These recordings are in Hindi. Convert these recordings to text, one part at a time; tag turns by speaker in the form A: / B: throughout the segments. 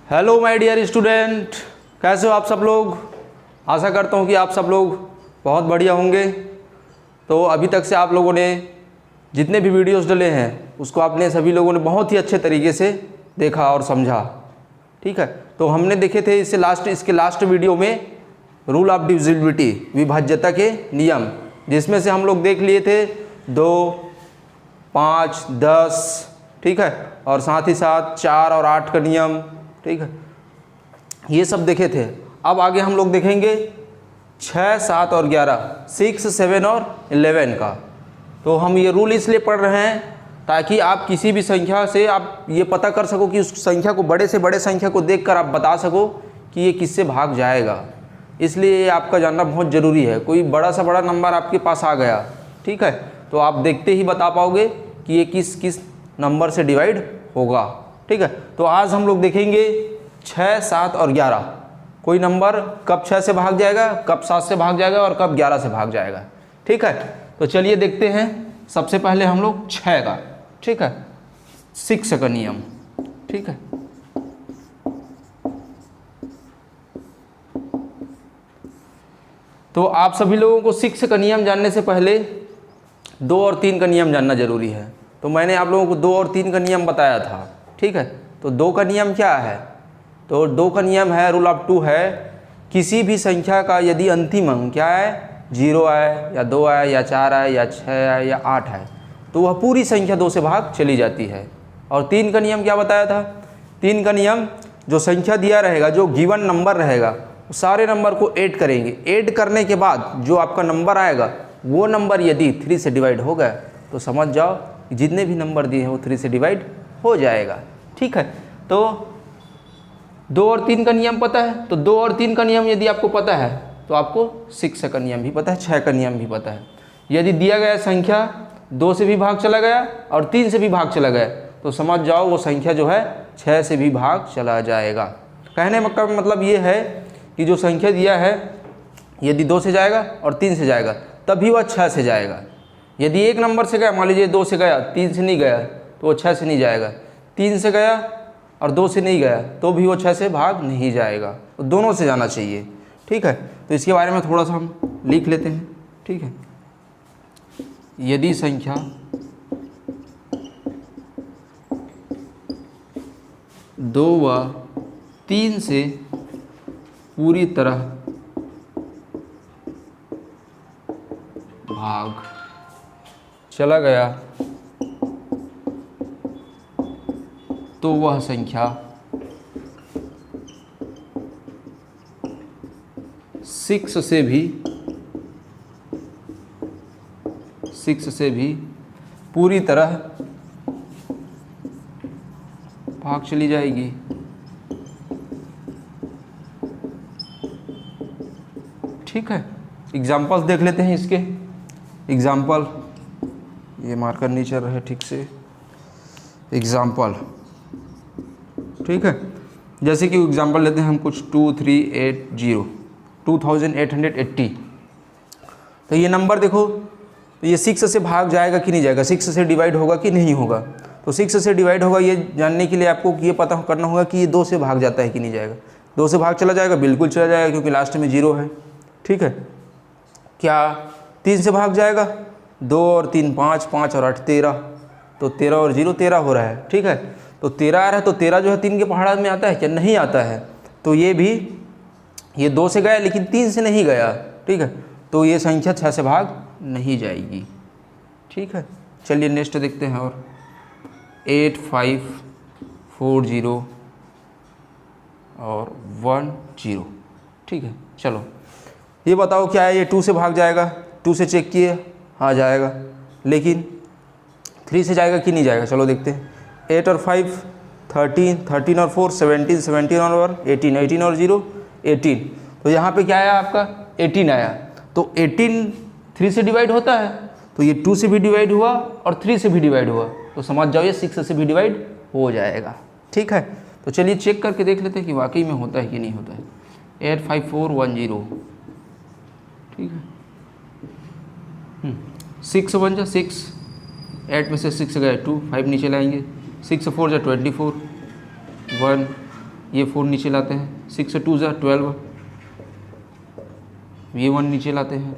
A: हेलो माय डियर स्टूडेंट, कैसे हो आप सब लोग। आशा करता हूँ कि आप सब लोग बहुत बढ़िया होंगे। तो अभी तक से आप लोगों ने जितने भी वीडियोस डले हैं उसको आपने सभी लोगों ने बहुत ही अच्छे तरीके से देखा और समझा। ठीक है, तो हमने देखे थे इसके लास्ट वीडियो में रूल ऑफ डिविजिबिलिटी, विभाज्यता के नियम, जिसमें से हम लोग देख लिए थे 2, 5, 10, ठीक है, और साथ ही साथ 4 और 8 का नियम। ठीक है, ये सब देखे थे। अब आगे हम लोग देखेंगे 6, 7 और 11, 6, 7 और 11 का। तो हम ये रूल इसलिए पढ़ रहे हैं ताकि आप किसी भी संख्या से आप ये पता कर सको कि उस संख्या को, बड़े से बड़े संख्या को देखकर आप बता सको कि ये किससे भाग जाएगा। इसलिए ये आपका जानना बहुत ज़रूरी है। कोई बड़ा सा बड़ा नंबर आपके पास आ गया, ठीक है, तो आप देखते ही बता पाओगे कि ये किस किस नंबर से डिवाइड होगा। ठीक है, तो आज हम लोग देखेंगे 6, 7 और 11। कोई नंबर कब 6 से भाग जाएगा, कब 7 से भाग जाएगा और कब 11 से भाग जाएगा। ठीक है, तो चलिए देखते हैं। सबसे पहले हम लोग 6 का, ठीक है, 6 का नियम। ठीक है, तो आप सभी लोगों को 6 का नियम जानने से पहले 2 और 3 का नियम जानना जरूरी है। तो मैंने आप लोगों को 2 और 3 का नियम बताया था। ठीक है, तो 2 का नियम क्या है? तो 2 का नियम है, रूल ऑफ 2 है, किसी भी संख्या का यदि अंतिम अंक क्या है, 0 आए या 2 आए या 4 आए या 6 आए या 8 आए, तो वह पूरी संख्या 2 से भाग चली जाती है। और 3 का नियम क्या बताया था? 3 का नियम, जो संख्या दिया रहेगा, जो गिवन नंबर रहेगा, सारे नंबर को ऐड करेंगे। ऐड करने के बाद जो आपका नंबर आएगा वो नंबर यदि 3 से डिवाइड हो गया तो समझ जाओ जितने भी नंबर दिए हैं वो 3 से डिवाइड हो जाएगा। ठीक है, तो 2 और 3 का नियम पता है। तो 2 और 3 का नियम यदि आपको पता है तो आपको 6 का नियम भी पता है, 6 का नियम भी पता है। यदि दिया गया संख्या 2 से भी भाग चला गया और 3 से भी भाग चला गया तो समझ जाओ वो संख्या जो है 6 से भी भाग चला जाएगा। कहने का मतलब ये है कि जो संख्या दिया है यदि 2 से जाएगा और 3 से जाएगा तभी वह 6 से जाएगा। यदि एक नंबर से गया, मान लीजिए 2 से गया, 3 से नहीं गया, तो वो 6 से नहीं जाएगा। 3 से गया और 2 से नहीं गया तो भी वो 6 से भाग नहीं जाएगा। तो दोनों से जाना चाहिए। ठीक है, तो इसके बारे में थोड़ा सा हम लिख लेते हैं। ठीक है, यदि संख्या 2 व 3 से पूरी तरह भाग चला गया तो वह संख्या 6 से भी पूरी तरह भाग चली जाएगी। ठीक है, एग्जाम्पल्स देख लेते हैं इसके। एग्जाम्पल, ये मार्कर नहीं चल रहा है ठीक से। एग्जाम्पल, ठीक है, जैसे कि एग्जाम्पल लेते हैं हम कुछ 2380, 2880। तो ये नंबर देखो, तो ये 6 से भाग जाएगा कि नहीं जाएगा, 6 से डिवाइड होगा कि नहीं होगा। तो 6 से डिवाइड होगा ये जानने के लिए आपको ये पता करना होगा कि ये 2 से भाग जाता है कि नहीं जाएगा। 2 से भाग चला जाएगा, बिल्कुल चला जाएगा क्योंकि लास्ट में 0 है। ठीक है, क्या 3 से भाग जाएगा? 2 और 3 5, 5 और 8 13, तो 13 और 0 13 हो रहा है। ठीक है, तो 13 आ रहा है, तो 13 जो है 3 के पहाड़ा में आता है क्या? नहीं आता है। तो ये भी, ये 2 से गया लेकिन 3 से नहीं गया। ठीक है, तो ये संख्या 6 से भाग नहीं जाएगी। ठीक है, चलिए नेक्स्ट देखते हैं। और 8540 और 10। ठीक है, चलो ये बताओ क्या है, ये 2 से भाग जाएगा? 2 से चेक किए, हाँ जाएगा, लेकिन 3 से जाएगा कि नहीं जाएगा? चलो देखते हैं। 8 और 5 13, 13 और 4 17, 17 और 18, 18 और 0 18। तो यहाँ पे क्या आया आपका? 18 आया। तो 18 3 से डिवाइड होता है, तो ये 2 से भी डिवाइड हुआ और 3 से भी डिवाइड हुआ, तो समझ जाओ ये 6 से भी डिवाइड हो जाएगा। ठीक है, तो चलिए चेक करके देख लेते हैं कि वाकई में होता है कि नहीं होता है। 85410। ठीक है, 6 बन जा 6, 8 में से 6 गए 2, 5 नीचे लाएंगे, 6 4 जा 24, 1, ये 4 नीचे लाते हैं, 6 2 ज़ा 12, ये 1 नीचे लाते हैं,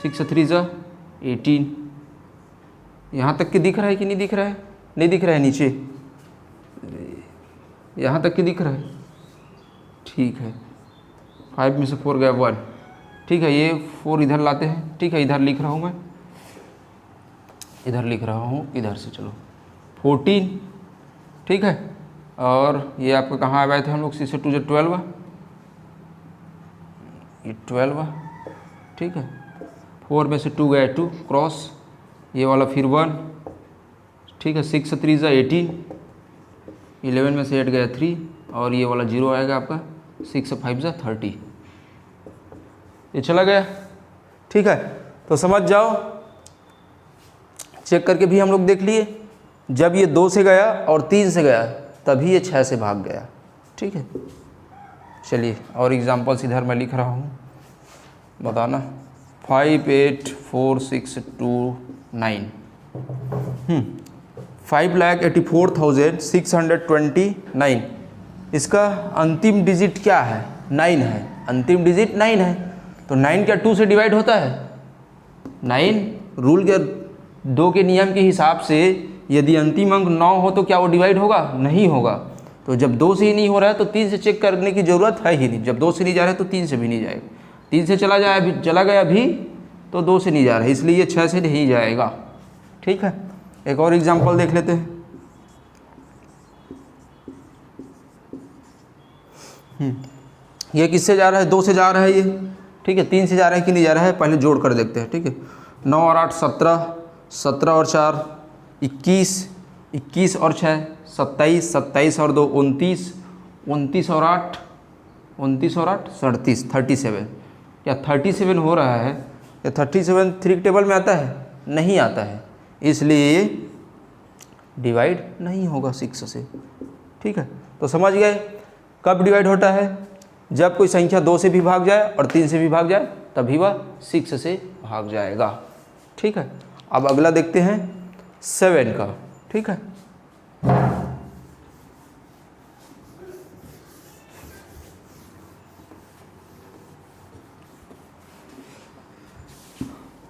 A: 6 3 ज़ा 18। यहाँ तक कि दिख रहा है कि नहीं दिख रहा है? नहीं दिख रहा है नीचे, यहाँ तक कि दिख रहा है, ठीक है। 5 में से 4 गया 1, ठीक है। ये 4 इधर लाते हैं, ठीक है। इधर लिख रहा हूँ मैं, इधर लिख रहा हूँ, इधर से चलो 14, ठीक है। और ये आपका कहाँ आए थे हम लोग, 6 2 ज़ा 12, ये 12, ठीक है। 4 में से 2 गया 2 क्रॉस, ये वाला फिर 1, ठीक है। 6 3 ज़ा 18, 11 में से 8 गया 3, और ये वाला 0 आएगा आपका, 6 5 ज़ा 30, ये चला गया, ठीक है। तो समझ जाओ, चेक करके भी हम लोग देख लिए, जब ये 2 से गया और 3 से गया तभी ये 6 से भाग गया, ठीक है। चलिए और एग्जांपल्स इधर मैं लिख रहा हूँ, बताना। 5 8 4 6 2 9, 5,84,629, इसका अंतिम डिजिट क्या है? 9 है, अंतिम डिजिट 9 है। तो 9 क्या 2 से डिवाइड होता है? 9 रूल के 2 के नियम के हिसाब से यदि अंतिम अंक 9 हो तो क्या वो डिवाइड होगा? नहीं होगा। तो जब 2 से ही नहीं हो रहा है तो 3 से चेक करने की ज़रूरत है ही नहीं। जब 2 से नहीं जा रहा है तो 3 से भी नहीं जाएगा, 3 से चला गया भी तो 2 से नहीं जा रहा है, इसलिए ये 6 से नहीं जाएगा, ठीक है। एक और एग्जांपल देख लेते हैं। ये किससे जा रहा है? 2 से जा रहा है ये, ठीक है। 3 से जा रहा है कि नहीं जा रहा है, पहले जोड़ कर देखते हैं, ठीक है। 9 और 8 17, 17 और 4 21, 21 और 6 27, 27 और 2 29, 29 और 8 37, 37। क्या 37 हो रहा है? या 37 3 टेबल में आता है? नहीं आता है, इसलिए ये डिवाइड नहीं होगा 6 से, ठीक है। तो समझ गए कब डिवाइड होता है? जब कोई संख्या 2 से भी भाग जाए और 3 से भी भाग जाए तभी वह 6 से भाग जाएगा, ठीक है। अब अगला देखते हैं 7 का, ठीक है।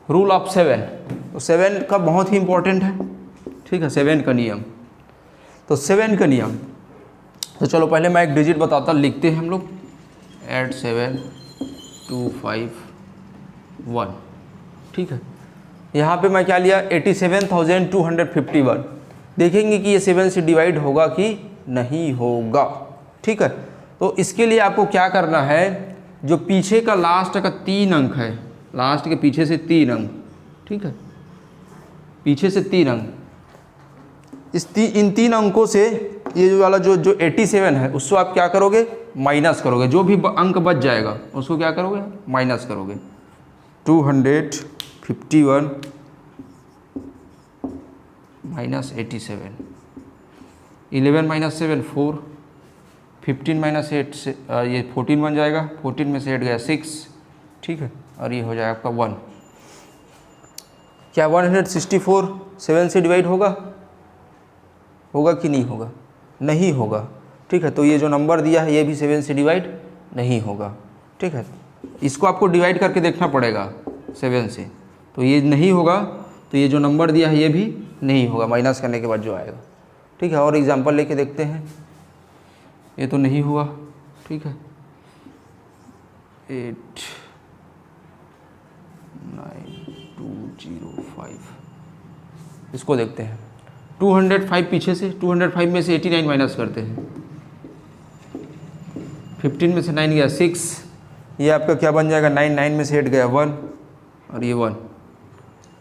A: रूल ऑफ 7, तो 7 का बहुत ही इंपॉर्टेंट है, ठीक है। 7 का नियम, तो 7 का नियम, तो चलो पहले मैं एक डिजिट बताता, लिखते हैं हम लोग। 8 7 2 5 1, ठीक है। यहाँ पे मैं क्या लिया? 87,251। देखेंगे कि ये 7 से डिवाइड होगा कि नहीं होगा, ठीक है। तो इसके लिए आपको क्या करना है, जो पीछे का लास्ट का 3 अंक है, लास्ट के पीछे से 3 अंक, ठीक है, पीछे से 3 अंक, इन 3 अंकों से ये जो वाला जो 87 है उसको आप क्या करोगे? माइनस करोगे। जो भी अंक बच जाएगा उसको क्या करोगे? माइनस करोगे। 251 माइनस 87, 11 माइनस 7 4, 15 माइनस 8 से ये 14 बन जाएगा, 14 में से 8 गया 6, ठीक है। और ये हो जाएगा आपका 1। क्या 164 7 से डिवाइड होगा? होगा कि नहीं होगा? नहीं होगा, ठीक है। तो ये जो नंबर दिया है ये भी 7 से डिवाइड नहीं होगा, ठीक है। इसको आपको डिवाइड करके देखना पड़ेगा 7 से, तो ये नहीं होगा। तो ये जो नंबर दिया है ये भी नहीं होगा, माइनस करने के बाद जो आएगा, ठीक है। और एग्जांपल लेके देखते हैं। ये तो नहीं हुआ, ठीक है। 8 9 2 0 5, इसको देखते हैं। 205 पीछे से, 205 में से 89 माइनस करते हैं। 15 में से 9 गया 6, ये आपका क्या बन जाएगा? 9 9 में से 8 गया 1, और ये 1।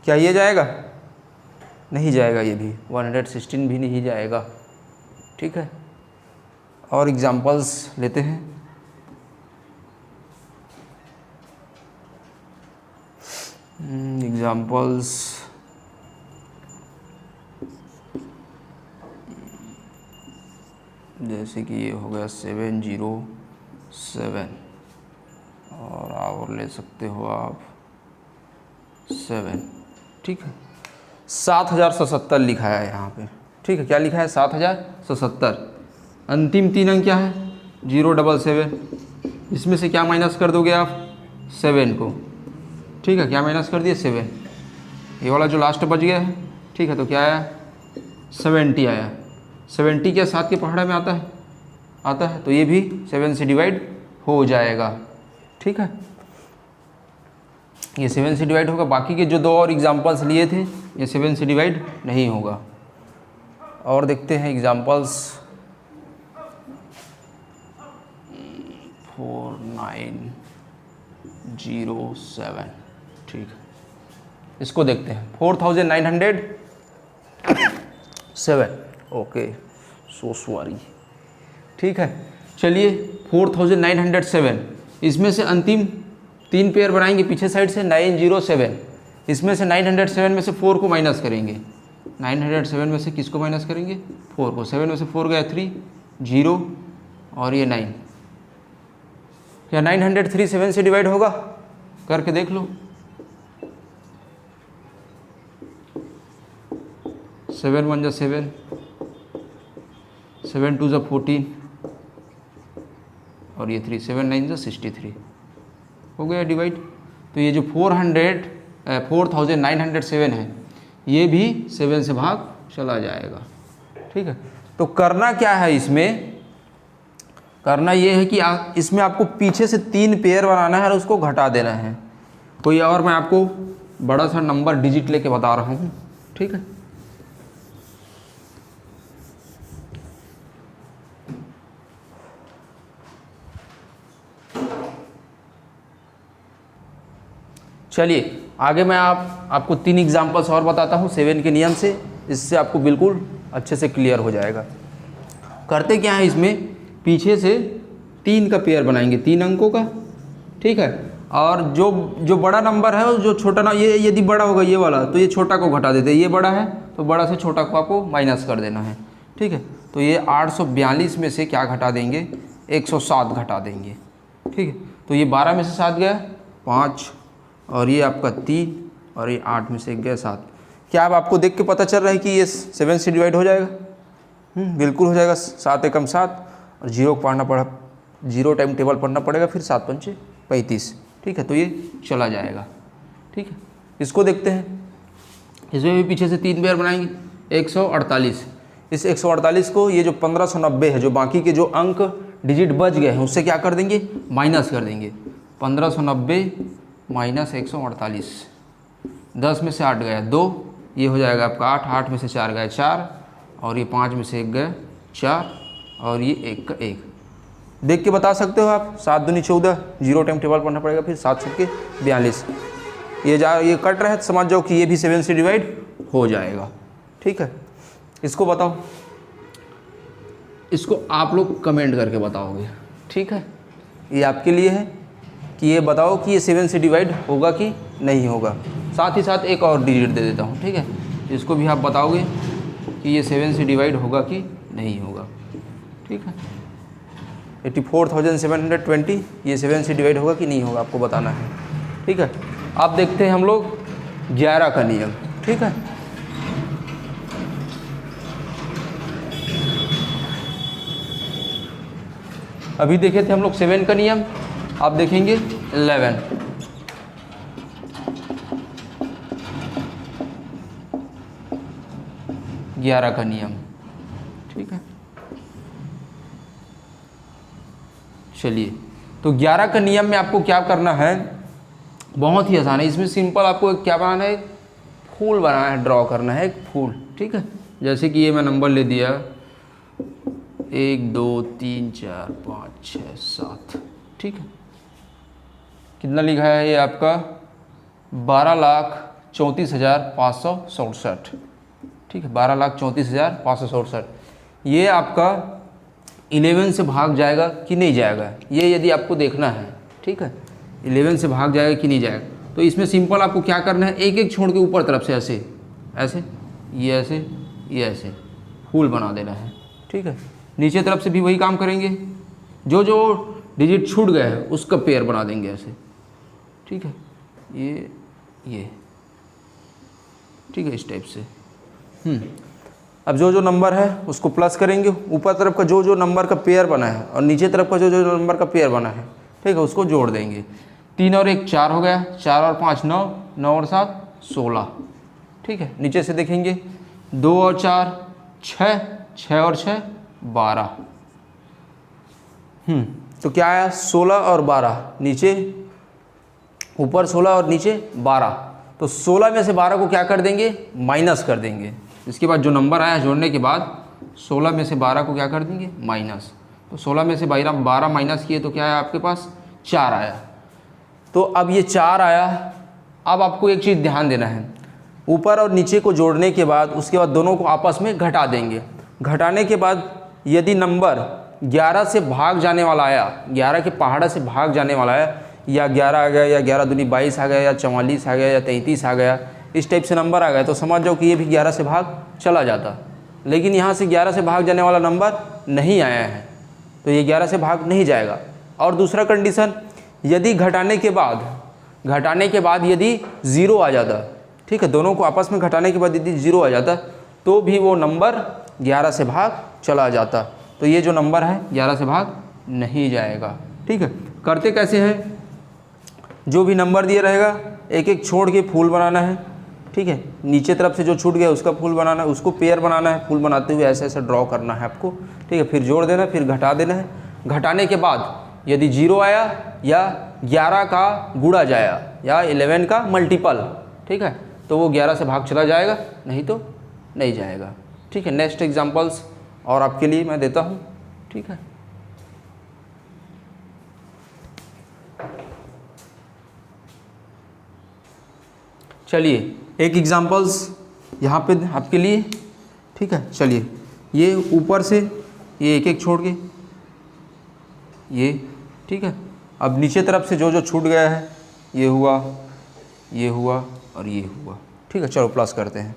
A: क्या ये जाएगा? नहीं जाएगा, ये भी 116 भी नहीं जाएगा, ठीक है। और एग्जांपल्स लेते हैं। एग्जांपल्स जैसे कि ये हो गया 707, और ले सकते हो आप 7, ठीक है। 7077 लिखा है यहाँ पे, ठीक है। क्या लिखा है? 7077। अंतिम 3 अंक क्या है? 077, इसमें से क्या माइनस कर दोगे आप 7 को, ठीक है, क्या माइनस कर दिए 7, ये वाला जो लास्ट बच गया है, ठीक है, तो क्या आया 70 आया। 70 क्या 7 के पहाड़ा में आता है, आता है, तो ये भी 7 से डिवाइड हो जाएगा, ठीक है, ये 7 से डिवाइड होगा। बाकी के जो 2 और एग्जांपल्स लिए थे ये 7 से डिवाइड नहीं होगा। और देखते हैं एग्जांपल्स 4907, ठीक है, इसको देखते हैं 4907, ओके, सो सॉरी, ठीक है। चलिए 4907, इसमें से अंतिम 3 पेयर बनाएंगे पीछे साइड से 907, इसमें से 907 में से 4 को माइनस करेंगे। 907 में से किसको माइनस करेंगे 4 को, 7 में से 4 गया 3, 0 और ये 9, क्या 903 7 से डिवाइड होगा, करके देख लो। 7 1 जा 7, 7 2 जा 14 और ये 3, 7 9 जा 63, हो गया डिवाइड। तो ये जो 4907 है ये भी 7 से भाग चला जाएगा, ठीक है। तो करना क्या है, इसमें करना ये है कि इसमें आपको पीछे से 3 पेयर बनाना है और उसको घटा देना है। कोई और मैं आपको बड़ा सा नंबर डिजिट लेके बता रहा हूँ, ठीक है। चलिए आगे मैं आपको 3 एग्जांपल्स और बताता हूँ 7 के नियम से, इससे आपको बिल्कुल अच्छे से क्लियर हो जाएगा। करते क्या है, इसमें पीछे से 3 का पेयर बनाएंगे, 3 अंकों का, ठीक है। और जो बड़ा नंबर है जो छोटा ना, ये यदि बड़ा होगा ये वाला तो ये छोटा को घटा देते हैं, ये बड़ा है तो बड़ा से छोटा को आपको माइनस कर देना है, ठीक है। तो ये 842 में से क्या घटा देंगे 107 घटा देंगे, ठीक है। तो ये 12 में से 7 गया 5 और ये आपका 3 और ये 8 में से 1 गया 7। क्या अब आपको देख के पता चल रहा है कि ये 7 से डिवाइड हो जाएगा, बिल्कुल हो जाएगा। 7 एकम 7 और 0 को पढ़ना पड़ा, 0 टाइम टेबल पढ़ना पड़ेगा, फिर 7 पंचे 35, ठीक है। तो ये चला जाएगा, ठीक है। इसको देखते हैं, इसमें भी पीछे से 3 पेयर बनाएंगे 148। इस 148 को ये जो 1590 है, जो बाकी के जो अंक डिजिट बच गए हैं उससे क्या कर देंगे माइनस कर देंगे। 1590 माइनस 148, 10 में से 8 गया 2, ये हो जाएगा आपका 8, 8 में से 4 गया 4 और ये 5 में से 1 गया 4 और ये 1 का 1। देख के बता सकते हो आप, 7 दूनी 14, 0 टाइम टेबल पढ़ना पड़ेगा, फिर 7 7 के 42। ये कट रहा है, समझ जाओ कि ये भी 7 से डिवाइड हो जाएगा, ठीक है। इसको बताओ, इसको आप लोग कमेंट करके बताओगे, ठीक है। ये आपके लिए है कि ये बताओ कि ये 7 से डिवाइड होगा कि नहीं होगा। साथ ही साथ एक और डिजिट दे देता हूँ, ठीक है। इसको भी आप बताओगे कि ये 7 से डिवाइड होगा कि नहीं होगा, ठीक है। 84,720 ये 7 से डिवाइड होगा कि नहीं होगा, आपको बताना है, ठीक है। अब देखते हैं हम लोग 11 का नियम, ठीक है। अभी देखे थे हम लोग 7 का नियम, अब देखेंगे 11। ग्यारह का नियम, ठीक है। चलिए, तो 11 का नियम में आपको क्या करना है, बहुत ही आसान है। इसमें सिंपल आपको क्या बनाना है, फूल बनाना है, ड्रॉ करना है एक फूल, ठीक है। जैसे कि ये मैं नंबर ले दिया 1 2 3 4 5 6 7, ठीक है। कितना लिखा है ये आपका 12,34,567, ठीक है। 12,34,567। ये आपका 11 से भाग जाएगा कि नहीं जाएगा, ये यदि आपको देखना है, ठीक है। 11 से भाग जाएगा कि नहीं जाएगा, तो इसमें सिंपल आपको क्या करना है, एक एक छोड़ के ऊपर तरफ से ऐसे ऐसे ये ऐसे ये ऐसे फूल बना देना है, ठीक है। नीचे तरफ से भी वही काम करेंगे, जो जो डिजिट छूट गए हैं उसका पेयर बना देंगे ऐसे, ठीक है। ये ठीक है, इस टाइप से। अब जो जो नंबर है उसको प्लस करेंगे, ऊपर तरफ का जो जो नंबर का पेयर बना है और नीचे तरफ का जो जो नंबर का पेयर बना है, ठीक है, उसको जोड़ देंगे। 3 और 1 4 हो गया, 4 और 5 9, 9 और 7 16, ठीक है। नीचे से देखेंगे 2 और 4 6, 6 और 6 12। तो क्या आया 16 और 12, नीचे ऊपर 16 और नीचे 12, तो 16 में से 12 को क्या कर देंगे, माइनस कर देंगे। इसके बाद जो नंबर आया जोड़ने के बाद 16 में से 12 को क्या कर देंगे, माइनस। तो 16 में से 12 माइनस किए तो क्या आया आपके पास, 4 आया। तो अब ये 4 आया। अब आपको एक चीज़ ध्यान देना है, ऊपर और नीचे को जोड़ने के बाद उसके बाद दोनों को आपस में घटा देंगे। घटाने के बाद यदि नंबर 11 से भाग जाने वाला आया, 11 के पहाड़ा से भाग जाने वाला आया, या 11 आ गया, या 11 दूनी 22 आ गया, या 44 आ गया, या 33 आ गया, इस टाइप से नंबर आ गया, तो समझ जाओ कि ये भी 11 से भाग चला जाता। लेकिन यहाँ से 11 से भाग जाने वाला नंबर नहीं आया है, तो ये 11 से भाग नहीं जाएगा। और दूसरा कंडीशन, यदि घटाने के बाद यदि 0 आ जाता, ठीक है, दोनों को आपस में घटाने के बाद यदि 0 आ जाता तो भी वो नंबर 11 से भाग चला जाता। तो ये जो नंबर है 11 से भाग नहीं जाएगा, ठीक है। करते कैसे हैं, जो भी नंबर दिया रहेगा एक एक छोड़ के फूल बनाना है, ठीक है। नीचे तरफ से जो छूट गया उसका फूल बनाना है, उसको पेयर बनाना है, फूल बनाते हुए ऐसे ऐसे ड्रॉ करना है आपको, ठीक है। फिर जोड़ देना है, फिर घटा देना है। घटाने के बाद यदि 0 आया या 11 का गुणा जाया या 11 का मल्टीपल, ठीक है, तो वो 11 से भाग चला जाएगा, नहीं तो नहीं जाएगा, ठीक है। नेक्स्ट एग्जांपल्स और आपके लिए मैं देता हूँ, ठीक है। चलिए एक एग्जांपल्स यहाँ पे आपके लिए, ठीक है। चलिए ये ऊपर से ये एक एक छोड़ के ये, ठीक है। अब नीचे तरफ से जो जो छूट गया है, ये हुआ और ये हुआ, ठीक है। चलो प्लस करते हैं।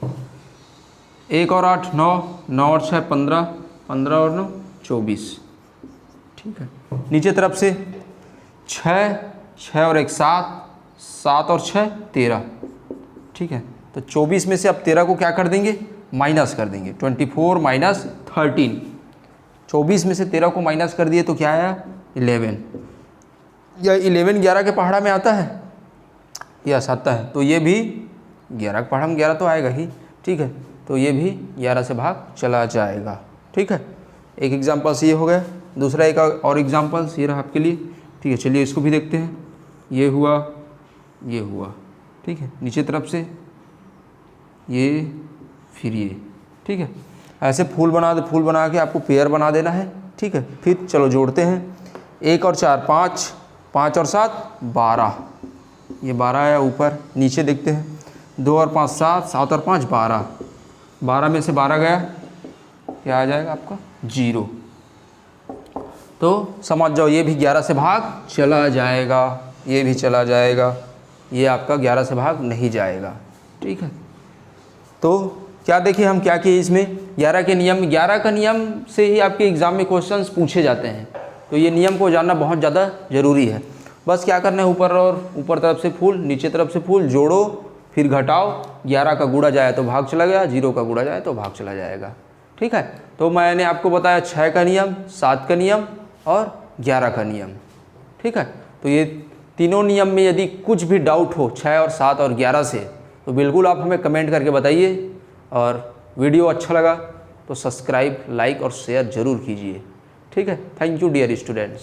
A: 1 और 8 9, 9 और 6 15, 15 और 9 24, ठीक है। नीचे तरफ से 6, 6 और 1 7, 7 और 6 13, ठीक है। तो 24 में से अब 13 को क्या कर देंगे, माइनस कर देंगे। 24 माइनस 13, 24 में से 13 को माइनस कर दिए तो क्या आया 11। या 11 11 के पहाड़ा में आता है, यस आता है, तो ये भी 11 के पहाड़ा में 11 तो आएगा ही, ठीक है। तो ये भी 11 से भाग चला जाएगा, ठीक है। एक एग्जाम्पल से ये हो गया। दूसरा एक और एग्जाम्पल्स ये रहा आपके लिए, ठीक है। चलिए इसको भी देखते हैं। ये हुआ, ठीक है। नीचे तरफ से ये, फिर ये, ठीक है। ऐसे फूल बना के आपको पेयर बना देना है, ठीक है। फिर चलो जोड़ते हैं। 1 और 4 5, 5 और 7 12, ये 12 आया ऊपर। नीचे देखते हैं 2 और 5 7, 7 और 5 12, 12 में से 12 गया, क्या आ जाएगा आपका 0। तो समझ जाओ ये भी 11 से भाग चला जाएगा, ये भी चला जाएगा, ये आपका 11 से भाग नहीं जाएगा, ठीक है। तो क्या देखिए हम क्या किए इसमें, 11 के नियम, 11 का नियम से ही आपके एग्ज़ाम में क्वेश्चंस पूछे जाते हैं, तो ये नियम को जानना बहुत ज़्यादा ज़रूरी है। बस क्या करना है, ऊपर तरफ से फूल, नीचे तरफ से फूल, जोड़ो फिर घटाओ, 11 का गुणा जाए तो भाग चला गया, 0 का गुणा जाए तो भाग चला जाएगा, ठीक है। तो मैंने आपको बताया 6 का नियम, 7 का नियम और 11 का नियम, ठीक है। तो ये तीनों नियम में यदि कुछ भी डाउट हो 6 और 7 और 11 से, तो बिल्कुल आप हमें कमेंट करके बताइए। और वीडियो अच्छा लगा तो सब्सक्राइब, लाइक और शेयर ज़रूर कीजिए, ठीक है। Thank you dear students.